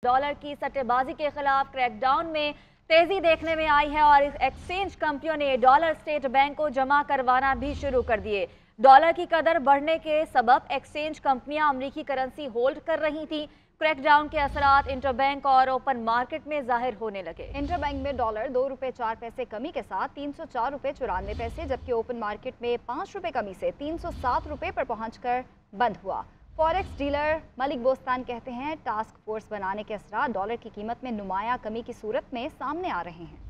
Dollar की सट्टेबाजी के खिलाफ क्रैकडाउन में तेजी देखने में आई है और एक्सचेंज कंपनियों ने डॉलर स्टेट बैंक को जमा करवाना भी शुरू कर दिए। डॉलर की कदर बढ़ने के सबब एक्सचेंज कंपनियां अमेरिकी करेंसी होल्ड कर रही थी। क्रैकडाउन के असरात इंटरबैंक और ओपन मार्केट में जाहिर होने लगे। इंटरबैंक में डॉलर 2 रुपए 4 पैसे कमी के साथ 304 रुपए 94 पैसे, जबकि ओपन मार्केट में 5 रुपए कमी से 307 रुपए पर पहुंचकर बंद हुआ। फॉरेक्स डीलर मलिक बोस्तान कहते हैं, टास्क फोर्स बनाने के असरात डॉलर की कीमत में नुमाया कमी की सूरत में सामने आ रहे हैं।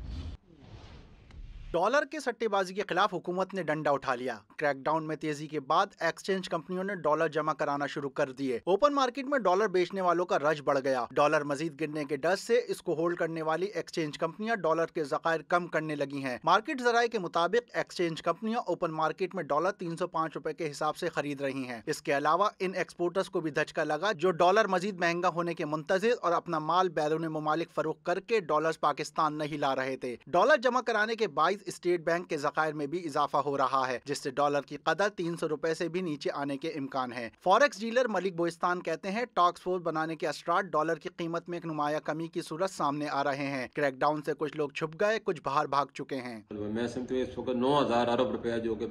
डॉलर के सट्टेबाजी के खिलाफ हुकूमत ने डंडा उठा लिया। क्रैकडाउन में तेजी के बाद एक्सचेंज कंपनियों ने डॉलर जमा कराना शुरू कर दिए। ओपन मार्केट में डॉलर बेचने वालों का रश बढ़ गया। डॉलर मजीद गिरने के डर से इसको होल्ड करने वाली एक्सचेंज कंपनियां डॉलर के ज़खायर कम करने लगी हैं। मार्केट जराये के मुताबिक एक्सचेंज कंपनियां ओपन मार्केट में डॉलर 305 रुपए के हिसाब से खरीद रही हैं। इसके अलावा इन एक्सपोर्टर्स को भी धचका लगा जो डॉलर मजीद महंगा होने के मुंतजिर और अपना माल बैरून मुमालिक फरोख्त करके डॉलर पाकिस्तान नहीं ला रहे थे। डॉलर जमा कराने के बाईस स्टेट बैंक के ज़खायर में भी इजाफा हो रहा है, जिससे डॉलर की कदर 300 रुपए से भी नीचे आने के इम्कान है। फॉरेक्स डीलर मलिक बोस्तान कहते हैं, टास्क फोर्स बनाने के असरात डॉलर की कीमत में एक नुमाया कमी की सूरत सामने आ रहे हैं। क्रैकडाउन से कुछ लोग छुप गए, कुछ बाहर भाग चुके हैं। मैं समझता हूँ इस वक्त 9,000 अरब रुपया जो कि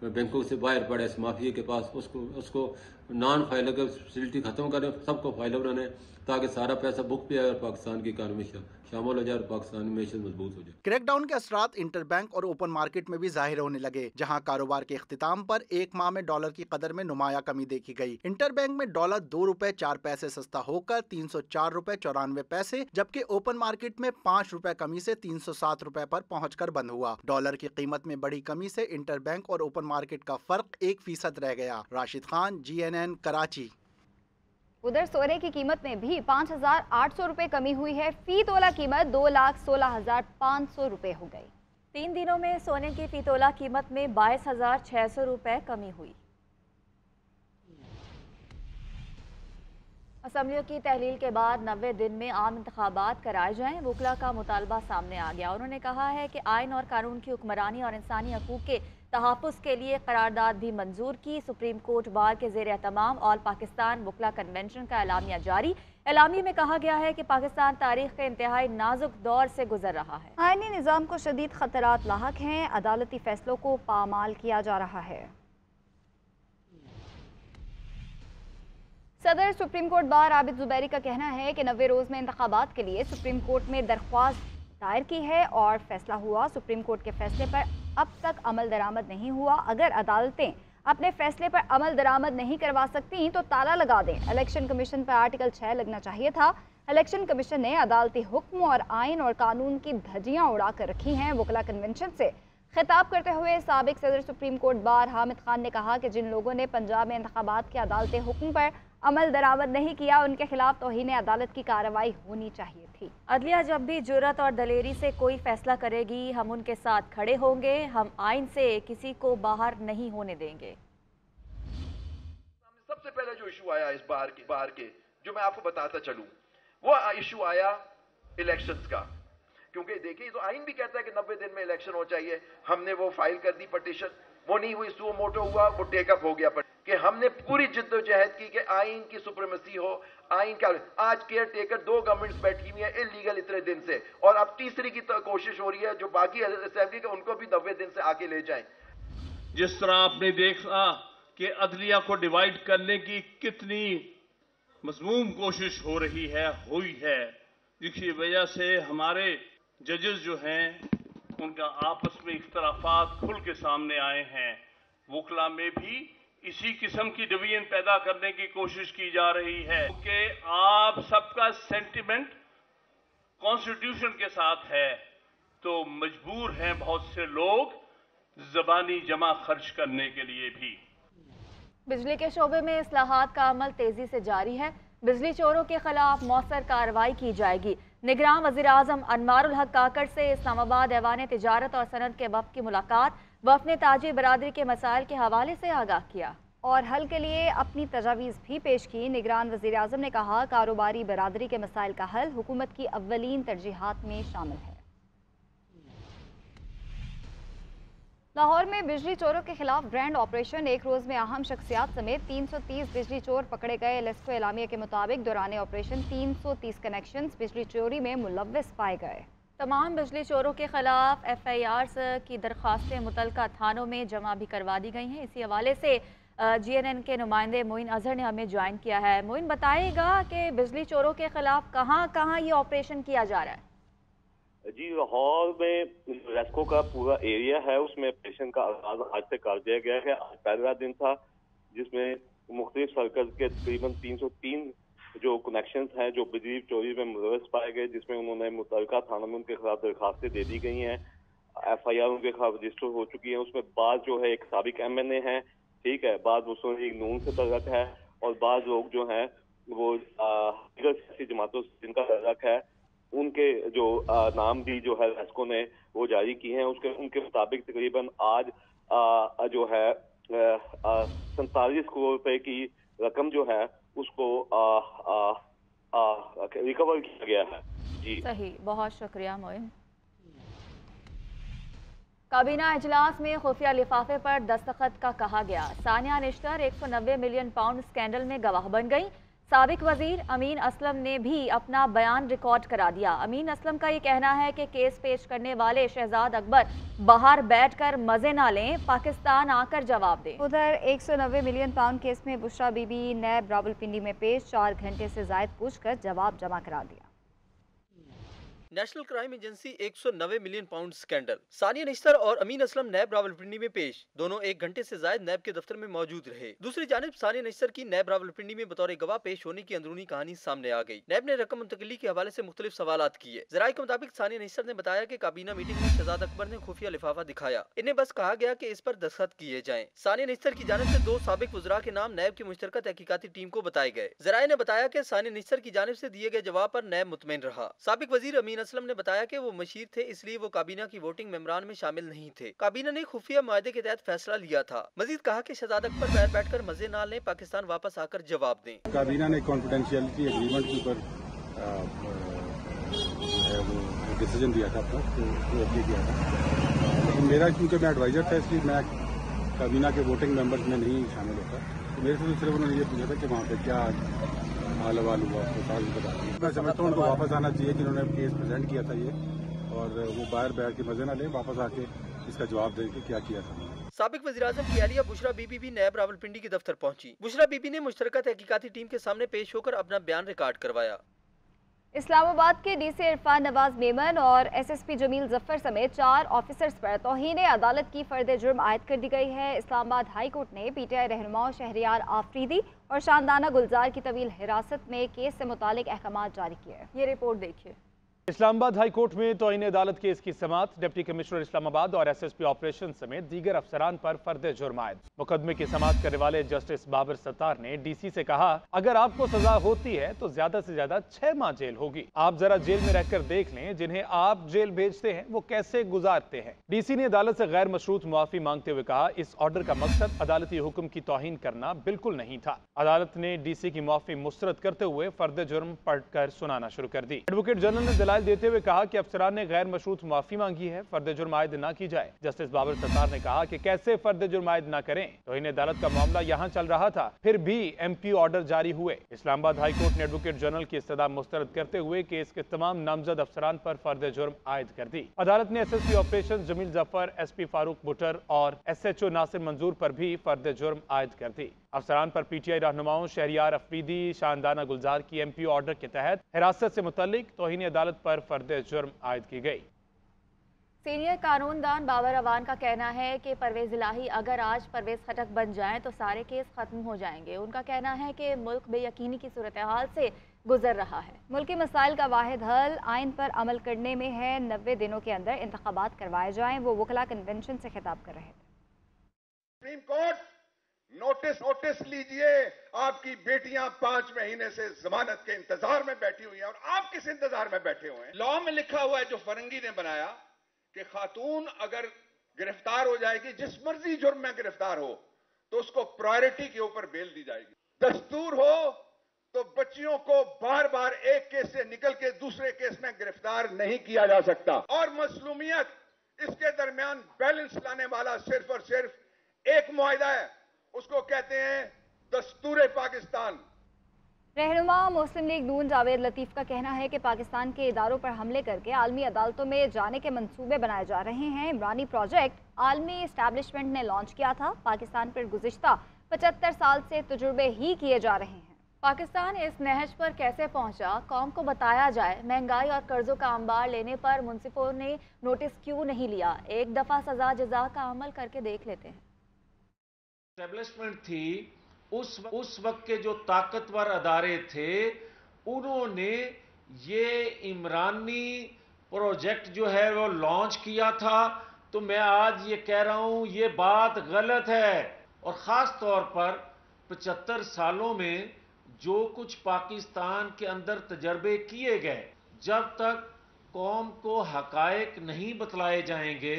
बैंकों से बाहर पड़े इस माफिया के पास, उसको नॉन फाइलेबल फैसिलिटी खत्म करें, सबको फाइलेबल बनाए ताकि सारा पैसा बुक पे आए और पाकिस्तान की इकानमी शामिल हो जाए और पाकिस्तान में मैशत मजबूत हो जाए। क्रैकडाउन के असरात इंटरबैंक और ओपन मार्केट में भी जाहिर होने लगे, जहां कारोबार के इख्तिताम पर एक माह में डॉलर की कदर में नुमाया कमी देखी गई। इंटरबैंक में डॉलर 2 रुपए 4 पैसे सस्ता होकर 304 रुपए 94 पैसे, जबकि ओपन मार्केट में 5 रुपए कमी से 307 रुपए पर पहुंचकर बंद हुआ। डॉलर की कीमत में बड़ी कमी से इंटरबैंक और ओपन मार्केट का फर्क 1% रह गया। राशिद खान, GNN, कराची। उधर सोने की कीमत में भी 5,800 रुपए कमी हुई है। फी तोला कीमत 2,16,500 रुपए हो गई। 3 दिनों में सोने की फी तोला कीमत में 22,600 रुपए कमी हुई। असम्बलियों की तहलील के बाद 90 दिन में आम इंतखाबात कराए जाएं, वकला का मुतालबा सामने आ गया। उन्होंने कहा है कि आइन और कानून की हुक्मरानी और इंसानी हकूक़ के तहफ़्फ़ुज़ के लिए करारदाद भी मंजूर की। सुप्रीम कोर्ट बार के ज़ेर एहतमाम ऑल पाकिस्तान वकला कन्वेंशन का एलामिया जारी। एलामिया में कहा गया है कि पाकिस्तान तारीख के इंतहाई नाजुक दौर से गुजर रहा है। आईनी निज़ाम को शदीद खतरात लाहक हैं, अदालती फैसलों को पामाल किया जा रहा है। सदर supreme court bar Abid Zubairi का कहना है कि 90 रोज़ में इंतखाबात के लिए सुप्रीम कोर्ट में दरख्वास्त दायर की है और फैसला हुआ। सुप्रीम कोर्ट के फैसले पर अब तक अमल दरामद नहीं हुआ। अगर अदालतें अपने फैसले पर अमल दरामद नहीं करवा सकती तो ताला लगा दें। इलेक्शन कमीशन पर आर्टिकल 6 लगना चाहिए था। इलेक्शन कमीशन ने अदालती हुक्म और आइन और कानून की धज्जियां उड़ा कर रखी हैं। वकला कन्वेंशन से खिताब करते हुए साबिक सदर supreme court bar Hamid Khan ने कहा कि जिन लोगों ने पंजाब में इंतखाबात के अदालती हुक्म पर अमल दरामद नहीं किया, उनके खिलाफ तौहीन अदालत की कार्रवाई होनी चाहिए थी। अदलिया जब भी जुर्रत और दलेरी से कोई फैसला करेगी, हम उनके साथ खड़े होंगे। हम आइन से किसी को बाहर नहीं होने देंगे। सबसे पहले जो इशू आया इस बार के जो मैं आपको बताता चलूं, वो इशू आया इलेक्शंस का। क्योंकि देखिए, तो आइन भी कहता है कि 90 दिन में इलेक्शन हो चाहिए। हमने वो फाइल कर दी पटिशन, वो नहीं हुई, सो मोटो हुआ, वो टेकअप हो गया। कि हमने पूरी जिद्दोजहद की कि आइन की सुप्रीमेसी हो। आइन का आज केयर टेकर 2 गवर्नमेंट्स बैठी हुई है इलीगल इतने दिन से, और अब तीसरी की कोशिश हो रही है जो बाकी असेंबली के उनको भी 90 दिन से आके ले जाएं। जिस तरह आपने देखा कि अदलिया को डिवाइड करने की कितनी मज़मूम कोशिश हो रही है, हुई है, जिसकी वजह से हमारे जजेस जो हैं उनका आपस में इख्तलाफात खुल के सामने आए हैं। वकला में भी इसी किस्म की डिवीजन पैदा करने की कोशिश की जा रही है कि आप सबका सेंटिमेंट कॉन्स्टिट्यूशन के साथ है, तो मजबूर हैं बहुत से लोग ज़बानी जमा खर्च करने के लिए भी। बिजली के शोबे में इस्लाहात का अमल तेजी से जारी है। बिजली चोरों के खिलाफ मौसर कार्रवाई की जाएगी। निगरान वज़ीर-ए-आज़म अनवारुल हक काकड़ से इस्लामाबाद ऐवान तिजारत और सनत के वफ़द की मुलाकात। वफ़द ने ताजी बरादरी के मसाइल के हवाले से आगाह किया और हल के लिए अपनी तजावीज़ भी पेश की। निगरान वज़ीर-ए-आज़म ने कहा, कारोबारी बरादरी के मसाइल का हल हुकूमत की अव्वलीन तरजीहात में शामिल है। लाहौर में बिजली चोरों के खिलाफ ग्रैंड ऑपरेशन। एक रोज में अहम शख्सियात समेत 330 बिजली चोर पकड़े गए। लेस्को एलामिया के मुताबिक दौरान ऑपरेशन 330 कनेक्शंस बिजली चोरी में मुलव्वस पाए गए। तमाम बिजली चोरों के खिलाफ FIRs की दरखास्तें मुतलका थानों में जमा भी करवा दी गई हैं। इसी हवाले से GNN के नुमाइंदे मोइन अजहर ने हमें ज्वाइन किया है। मोइन, बताइएगा कि बिजली चोरों के खिलाफ कहाँ कहाँ ये ऑपरेशन किया जा रहा है? जी, लाहौर में रेस्को का पूरा एरिया है, उसमें ऑपरेशन का आगाज आज से कर दिया गया है। आज पहला दिन था जिसमें मुख्तलिफ सर्कल के तकरीबन 303 जो कनेक्शंस हैं जो बिजली चोरी में मुलव्वस पाए गए, जिसमें उन्होंने मुतल्लिका थानों में उनके खिलाफ दरखास्तें दे दी गई हैं। FIR उनके खिलाफ रजिस्टर हो चुकी है। उसमें बाद जो है एक साबिक MNA है, ठीक है, बाद उसमें एक नून से तल्लक है और बाद लोग जो हैं वो सियासी जमातों से जिनका तल्लक है, उनके जो नाम भी जो है रेस्को ने वो जारी की हैं। उनके मुताबिक तकरीबन आज जो है 47 करोड़ रुपए की रकम जो है उसको रिकवर किया गया है। जी सही, बहुत शुक्रिया मोइन। काबीना इजलास में खुफिया लिफाफे पर दस्तखत का कहा गया। Sania Nishtar 190 million pound scandal में गवाह बन गई। साबिक वजीर अमीन असलम ने भी अपना बयान रिकॉर्ड करा दिया। अमीन असलम का ये कहना है कि केस पेश करने वाले शहजाद अकबर बाहर बैठकर मजे ना लें, पाकिस्तान आकर जवाब दें। उधर 190 मिलियन पाउंड केस में बुशरा बीबी नैब रावलपिंडी में पेश। 4 घंटे से जायद पूछकर जवाब जमा करा दिया। National crime agency 190 million pound scandal. Sania Nishtar और अमीन असलम नैब रावलपिंडी में पेश। दोनों 1 घंटे से ज्यादा नैब के दफ्तर में मौजूद रहे। दूसरी जानिब सानिया निश्तर की नैब रावलपिंडी में बतौर गवाह पेश होने की अंदरूनी कहानी सामने आ गई। नैब ने रकम मुंतकली के हवाले से मुख्तलिफ सवालात किए। जराये के मुताबिक सानिया निश्तर ने बताया कि काबीना मीटिंग में शहजाद अकबर ने खुफिया लिफाफा दिखाया। इन्हें बस कहा गया कि इस पर दस्तखत किए जाएं। सानिया निश्तर की जानिब से 2 साबिक वज़रा के नाम नैब की मुश्तरका तहकीकाती टीम को बताए गए। जराये ने बताया कि सानिया निश्तर की जानिब से दिए गए जवाब पर नैब मुतमईन रहा। साबिक वजीर अमीन असलम ने बताया कि वो मशीर थे, इसलिए वो काबीना की वोटिंग मेंबरान में शामिल नहीं थे। काबीना ने खुफिया मुआहदे के तहत फैसला लिया था। मजीद कहा कि शहजाद अकबर बाहर बैठकर मजे ना लें, पाकिस्तान वापस आकर जवाब दें। काबीना ने कॉन्फिडेंशियलिटी एग्रीमेंट के ऊपर वो डिसीजन दिया था अपना, तो अप्लाई किया था। लेकिन मेरा क्योंकि मैं एडवाइजर था, इसलिए मैं काबीना के वोटिंग मेंबर्स में नहीं शामिल होता। तो मेरे से तो सिर्फ उन्होंने ये पूछा था कि वहाँ पे क्या हाल हवाल हुआ, तो साल बता दिया। मैं समझता हूँ उनको वापस आना चाहिए कि उन्होंने केस प्रेजेंट किया था ये, और वो बाहर बैठ के मजे ना लें, वापस आके इसका जवाब दें कि क्या किया था। साबिक वज़ीर-ए-आज़म की अहलिया बुशरा बीबी भी नैब रावलपिंडी के दफ्तर पहुंची। बुशरा बीबी ने मुश्तरका तहकीकाती टीम के सामने पेश होकर अपना बयान रिकॉर्ड करवाया। इस्लामाबाद के DC इरफान नवाज मेमन और SSP जमील जफर समेत 4 ऑफिसर्स पर तौहीन अदालत की फर्द जुर्म आयद कर दी गई है। इस्लामाबाद हाई कोर्ट ने PTI रहनुमाओं शहरियार आफरीदी और शानदाना गुलजार की तवील हिरासत में केस से मुतालिक अहकाम जारी किए। ये रिपोर्ट देखिए। इस्लामाबाद हाई कोर्ट में तौहीन अदालत केस की समाअत। डिप्टी कमिश्नर इस्लामाबाद और SSP ऑपरेशन समेत दीगर अफसरान पर फर्द जुर्म आयद। मुकदमे की समाअत करने वाले जस्टिस बाबर सत्तार ने DC से कहा, अगर आपको सजा होती है तो ज्यादा से ज्यादा 6 माह जेल होगी। आप जरा जेल में रहकर देख लें जिन्हें आप जेल भेजते हैं वो कैसे गुजारते हैं। DC ने अदालत से गैर मशरूत मुआफी मांगते हुए कहा, इस ऑर्डर का मकसद अदालती हुक्म की तौहीन करना बिल्कुल नहीं था। अदालत ने DC की मुआफी मुस्तरद करते हुए फर्द जुर्म पढ़कर सुनाना शुरू कर दी। एडवोकेट जनरल ने दलाइल देते हुए कहा कि अफसरान ने गैर मशरूत माफी मांगी है, फर्द जुर्म आयद न की जाए। जस्टिस बाबर सत्तार ने कहा कि कैसे फर्द जुर्म आयद न करें, तो इन अदालत का मामला यहाँ चल रहा था, फिर भी MP ऑर्डर जारी हुए। इस्लामाबाद हाई कोर्ट ने एडवोकेट जनरल की इस्तदा मुस्तरद करते हुए केस के तमाम नामजद अफसरान पर फर्द जुर्म आयद कर दी। अदालत ने SSP operation Jamil Zafar, SP Farooq Buttar और SHO नासिर मंजूर पर भी फर्द जुर्म आयद कर दी। अफसरान पर PTI रहनुमाओं शहरियार अफरीदी, शानदाना गुलजार की MP ऑर्डर के तहत हिरासत से मुतल्लिक तौहीन अदालत पर फर्द जुर्म आयद की गई। सीनियर कानूनदान बाबर अवान का कहना है कि परवेज इलाही अगर आज परवेज खटक बन जाएं तो सारे केस खत्म हो जाएंगे। उनका कहना है कि मुल्क बेयकीनी की सूरत हाल से गुजर रहा है। मुल्की मसाइल का वाहिद हल आइन पर अमल करने में है। 90 दिनों के अंदर इंतखाबात करवाए जाएं। वो वकला कन्वेंशन से खिताब कर रहे थे। सुप्रीम कोर्ट नोटिस लीजिए, आपकी बेटियां 5 महीने से जमानत के इंतजार में बैठी हुई हैं और आप किस इंतजार में बैठे हुए हैं। लॉ में लिखा हुआ है जो फरंगी ने बनाया कि खातून अगर गिरफ्तार हो जाएगी, जिस मर्जी जुर्म में गिरफ्तार हो, तो उसको प्रायोरिटी के ऊपर बेल दी जाएगी। दस्तूर हो तो बच्चियों को बार बार एक केस से निकल के दूसरे केस में गिरफ्तार नहीं किया जा सकता। और मसलूमियत इसके दरमियान बैलेंस लाने वाला सिर्फ और सिर्फ एक मुआहिदा है, उसको कहते हैं दस्तूर पाकिस्तान। रहनुमा मुस्लिम लीग नून जावेद लतीफ का कहना है कि पाकिस्तान के इदारों पर हमले करके आलमी अदालतों में जाने के मंसूबे बनाए जा रहे हैं। इमरानी प्रोजेक्ट आलमी इस्टेब्लिशमेंट ने लॉन्च किया था। पाकिस्तान पर गुज़िश्ता 75 साल से तजुर्बे ही किए जा रहे हैं। पाकिस्तान इस नहज पर कैसे पहुंचा, कौम को बताया जाए। महंगाई और कर्जों का अंबार लेने पर मुंसिफों ने नोटिस क्यों नहीं लिया। एक दफ़ा सजा जजा का अमल करके देख लेते हैं। एस्टेब्लिशमेंट थी, उस वक्त के जो ताकतवर अदारे थे उन्होंने ये इमरानी प्रोजेक्ट जो है वो लॉन्च किया था। तो मैं आज ये कह रहा हूं ये बात गलत है। और ख़ास तौर पर 75 सालों में जो कुछ पाकिस्तान के अंदर तजर्बे किए गए, जब तक कौम को हकायक नहीं बतलाए जाएंगे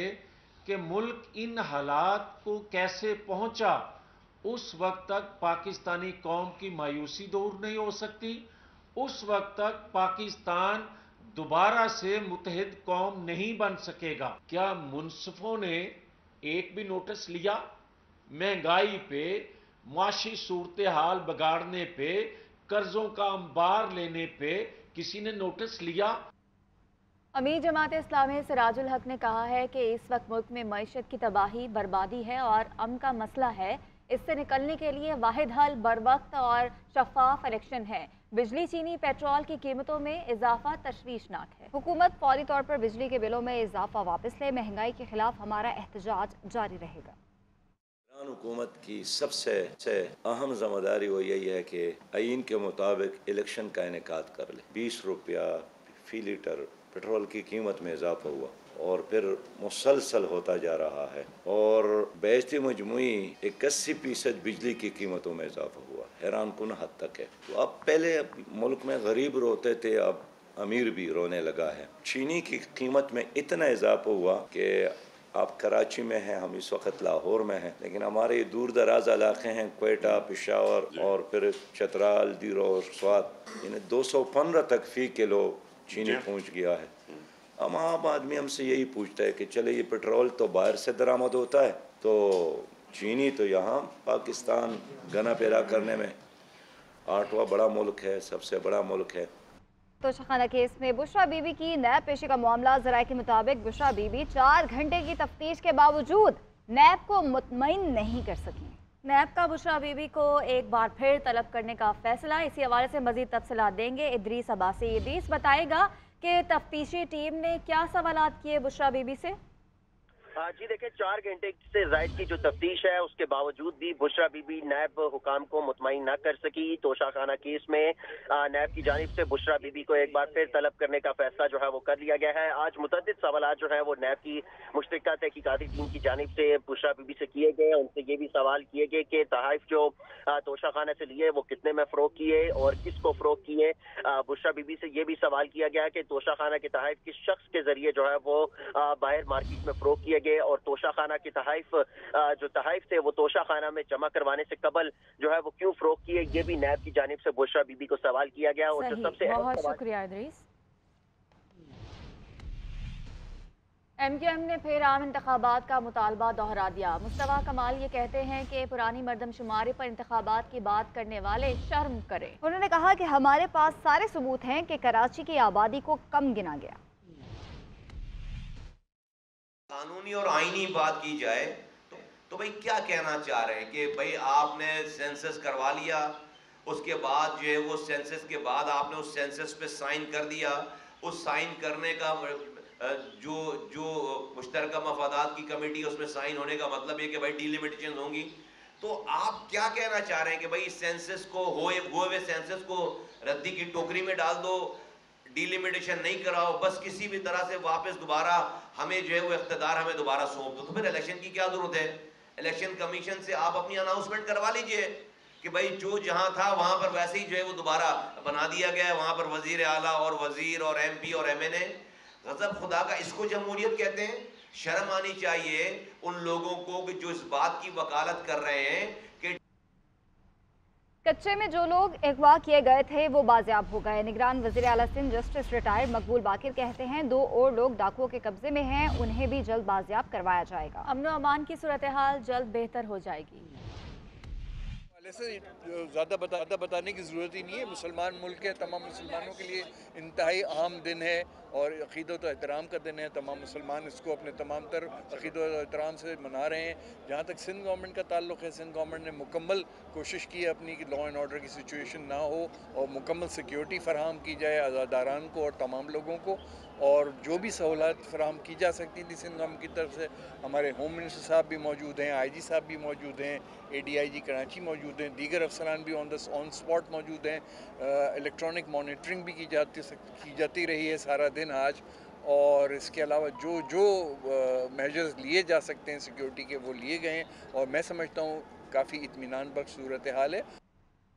कि मुल्क इन हालात को कैसे पहुंचा, उस वक्त तक पाकिस्तानी कौम की मायूसी दूर नहीं हो सकती। उस वक्त तक पाकिस्तान दोबारा से मुत्तहिद कौम नहीं बन सकेगा। क्या मुंसिफों ने एक भी नोटिस लिया? महंगाई पे, माशी सूरत हाल बिगाड़ने पे, कर्जों का अंबार लेने पे किसी ने नोटिस लिया? अमीर जमात इस्लामी सिराजुल हक ने कहा है कि इस वक्त मुल्क में मईशत की तबाही बर्बादी है और अमन का मसला है। इससे निकलने के लिए वाहिद हल बरवक्त और शफाफ इलेक्शन है। बिजली, चीनी, पेट्रोल की कीमतों में इजाफा तशवीशनाक है। हुकूमत फौरी तौर पर बिजली के बिलों में इजाफा वापस ले। महंगाई के खिलाफ हमारा एहतजाज जारी रहेगा। हुकूमत की सबसे अहम जिम्मेदारी वो यही है कि आईन के मुताबिक इलेक्शन का इनेकाद कर ले। 20 रुपया फी लीटर पेट्रोल की कीमत में इजाफा हुआ और फिर मुसलसल होता जा रहा है और बेशती मजमुई 81% बिजली की कीमतों में इजाफा हुआ। हैरान कुन हद तक है। तो अब पहले मुल्क में गरीब रोते थे, अब अमीर भी रोने लगा है। चीनी की कीमत में इतना इजाफा हुआ कि आप कराची में हैं, हम इस वक्त लाहौर में हैं, लेकिन हमारे दूर दराज इलाके हैं, क्वेटा, पेशावर और फिर चतराल, दीरो, स्वात, यानी 215 तक फी किलो चीनी पहुँच गया है। हम आम आदमी हमसे यही पूछता है कि चले ये पेट्रोल तो बाहर से दरामद होता है, तो चीनी तो यहाँ पाकिस्तान गना पैदा करने में 8वां बड़ा मुल्क है, सबसे बड़ा मुल्क है। तोशाखाना केस में बुशरा बीबी की नैब पेशी का मामला। ज़राए के मुताबिक बुशरा बीबी 4 घंटे की तफ्तीश के बावजूद नैब को मुतमईन नहीं कर सकी। नैब का बुशरा बीबी को एक बार फिर तलब करने का फैसला। इसी हवाले से मजीद तफसीलात देंगे इदरीस अब्बासी। इदरीस, बताएगा कि तफ्तीशी टीम ने क्या सवालात किए बुशरा बीबी से? जी देखिए, 4 घंटे से ज़ायद की जो तफ्तीश है उसके बावजूद भी बुशरा बीबी नैब हुकाम को मुतमईन न कर सकी। तोशाखाना केस में नैब की जानिब से बुशरा बीबी को एक बार फिर तलब करने का फैसला जो है वो कर लिया गया है। आज मुतअद्दिद सवालात जो है वो नैब की मुश्तरका तहकीकाती टीम की जानिब से बुशरा बीबी से किए गए। उनसे ये भी सवाल किए गए कि तहाइफ जो तोशाखाना से लिए वो कितने में फ़रोख्त किए और किसको फ़रोख्त किए। बुशरा बीबी से ये भी सवाल किया गया कि तोशाखाना के तहाइफ किस शख्स के जरिए जो है वो बाहर मार्केट में फ़रोख्त किए गए और तोशाखाना के तहाइफ जो तहाइफ थे वो तोशाखाना में जमा करवाने से कबल जो है वो क्यों फ़रोख्त किए, ये भी नैब की जानिब से बुशरा बीबी को सवाल किया गया। और जो सबसे बहुत शुक्रिया इदरीस। MQM ने फिर आम इंतखाबात का मुतालबा दोहरा दिया। मुस्तफा कमाल ये कहते हैं कि पुरानी मरदमशुमारी पर इंतखाबात की बात करने वाले शर्म करें। उन्होंने कहा कि हमारे पास सारे सबूत हैं कि कराची की आबादी को कम गिना गया। कानूनी और आईनी बात की जाए तो भाई क्या कहना चाह रहे हैं कि भाई आपने सेंसस करवा लिया, उसके बाद जो है वो सेंसस के बाद आपने उस सेंसस पे साइन कर दिया। उस साइन करने का जो मुश्तरका मफादात की कमेटी उसमें साइन होने का मतलब है कि भाई डिलिमिटेशन होंगी। तो आप क्या कहना चाह रहे हैं कि भाई सेंसस को हुए सेंसस को रद्दी की टोकरी में डाल दो, डिलिमिटेशन नहीं कराओ, बस किसी भी तरह से वापस दोबारा हमें जो है वो इख्तिदार हमें दोबारा सौंप दो। तो फिर इलेक्शन की क्या जरूरत है? इलेक्शन कमीशन से आप अपनी अनाउंसमेंट करवा लीजिए कि भाई जो जहां था वहां पर वैसे ही जो है वो दोबारा बना दिया गया है। वहां पर वजीर आला और वजीर और MP और MNA, गजब खुदा का, इसको जमहूरियत कहते हैं। शर्म आनी चाहिए उन लोगों को कि जो इस बात की वकालत कर रहे हैं कि कच्चे में जो लोग अगवा किए गए थे वो बाजियाब हो गए। निगरान वज़ीर आला सिंध जस्टिस रिटायर्ड मकबूल बाकिर कहते हैं 2 और लोग डाकुओं के कब्जे में हैं, उन्हें भी जल्द बाजियाब करवाया जाएगा। अमन व अमान की सूरत हाल जल्द बेहतर हो जाएगी। से ज़्यादा बताने की ज़रूरत ही नहीं है। मुसलमान मुल्क है, तमाम मुसलमानों के लिए इंतहाई अहम दिन है और अक़ीदत व एहतराम का दिन है। तमाम मुसलमान इसको अपने तमाम तर अक़ीदत व एहतराम से मना रहे हैं। जहाँ तक सिंध गवर्नमेंट का ताल्लुक़ है, सिंध गवर्नमेंट ने मुकम्मल कोशिश की है अपनी कि लॉ एंड ऑर्डर की सिचुएशन ना हो और मुकम्मल सिक्योरिटी फराहम की जाए आज़ादारान को और तमाम लोगों को, और जो भी सहूलत फराहम की जा सकती थी सिंध गवर्नमेंट की तरफ से। हमारे होम मिनिस्टर साहब भी मौजूद हैं, IG साहब भी मौजूद हैं, ADIG कराची मौजूद हैं, दीगर अफसरान भी ऑन स्पॉट मौजूद हैं। इलेक्ट्रॉनिक मॉनिटरिंग भी की जाती रही है सारा दिन आज, और इसके अलावा जो मेजर्स लिए जा सकते हैं सिक्योरिटी के वो लिए गए हैं और मैं समझता हूँ काफ़ी इत्मीनान बख्श सूरत हाल है।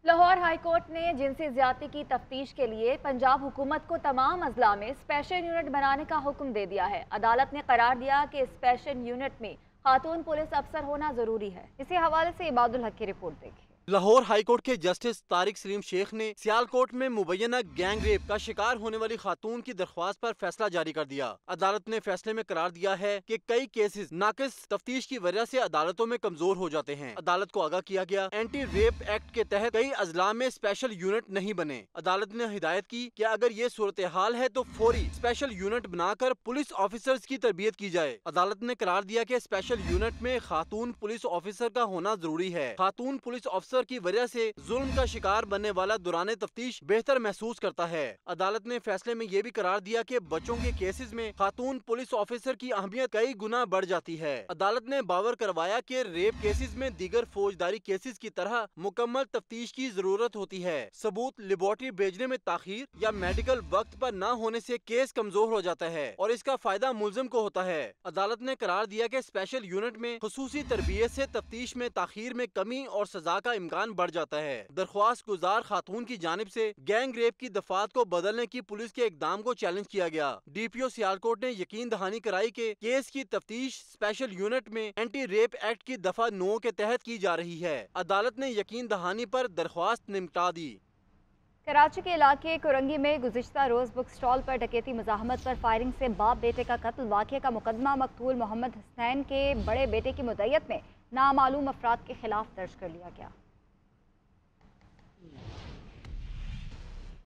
लाहौर हाई कोर्ट ने जिनसी ज्यादती की तफ्तीश के लिए पंजाब हुकूमत को तमाम अजला में स्पेशल यूनिट बनाने का हुक्म दे दिया है। अदालत ने करार दिया कि स्पेशल यूनिट में खातून पुलिस अफसर होना जरूरी है। इसी हवाले से इबादुल हक की रिपोर्ट देखिए। लाहौर हाईकोर्ट के जस्टिस तारिक सलीम शेख ने सियालकोट में मुबैना गैंग रेप का शिकार होने वाली खातून की दरख्वास्त पर फैसला जारी कर दिया। अदालत ने फैसले में करार दिया है कि कई केसेस नाकिस तफ्तीश की वजह से अदालतों में कमजोर हो जाते हैं। अदालत को आगाह किया गया एंटी रेप एक्ट के तहत कई अजला में स्पेशल यूनिट नहीं बने। अदालत ने हिदायत की कि अगर ये सूरत हाल है तो फौरी स्पेशल यूनिट बनाकर पुलिस ऑफिसर्स की तरबियत की जाए। अदालत ने करार दिया कि स्पेशल यूनिट में खातून पुलिस ऑफिसर का होना जरूरी है। खातून पुलिस ऑफिसर की वजह से जुल्म का शिकार बनने वाला दौरान तफ्तीश बेहतर महसूस करता है। अदालत ने फैसले में यह भी करार दिया कि बच्चों के केसेस में खातून पुलिस ऑफिसर की अहमियत कई गुना बढ़ जाती है। अदालत ने बावर करवाया कि रेप केसेस में दीगर फौजदारी केसेस की तरह मुकम्मल तफ्तीश की जरूरत होती है। सबूत लेबोरेटरी भेजने में ताखीर या मेडिकल वक्त पर न होने से केस कमजोर हो जाता है और इसका फायदा मुलजिम को होता है। अदालत ने करार दिया कि स्पेशल यूनिट में खुसूसी तरबियत से तफ्तीश में ताखीर में कमी और सजा का इम्कान बढ़ जाता है। दरख्वास्त गुजार खातून की जानिब से गैंग रेप की दफात को बदलने की पुलिस के इकदाम को चैलेंज किया गया। DPO सियालकोट ने यकीन दहानी कराई कि केस की तफ्तीश स्पेशल यूनिट में एंटी रेप एक्ट की दफा 9 के तहत की जा रही है। अदालत ने यकीन दहानी पर दरख्वास्त निपटा दी। कराची के इलाके कुरंगी में गुज़िश्ता रोज बुक स्टॉल पर डकैती मुज़ाहमत पर फायरिंग से बाप बेटे का कत्ल वाक़े का मुकदमा मकतूल मोहम्मद हुसैन के बड़े बेटे की मुद्दत में नामालूम अफराद के खिलाफ दर्ज कर लिया गया।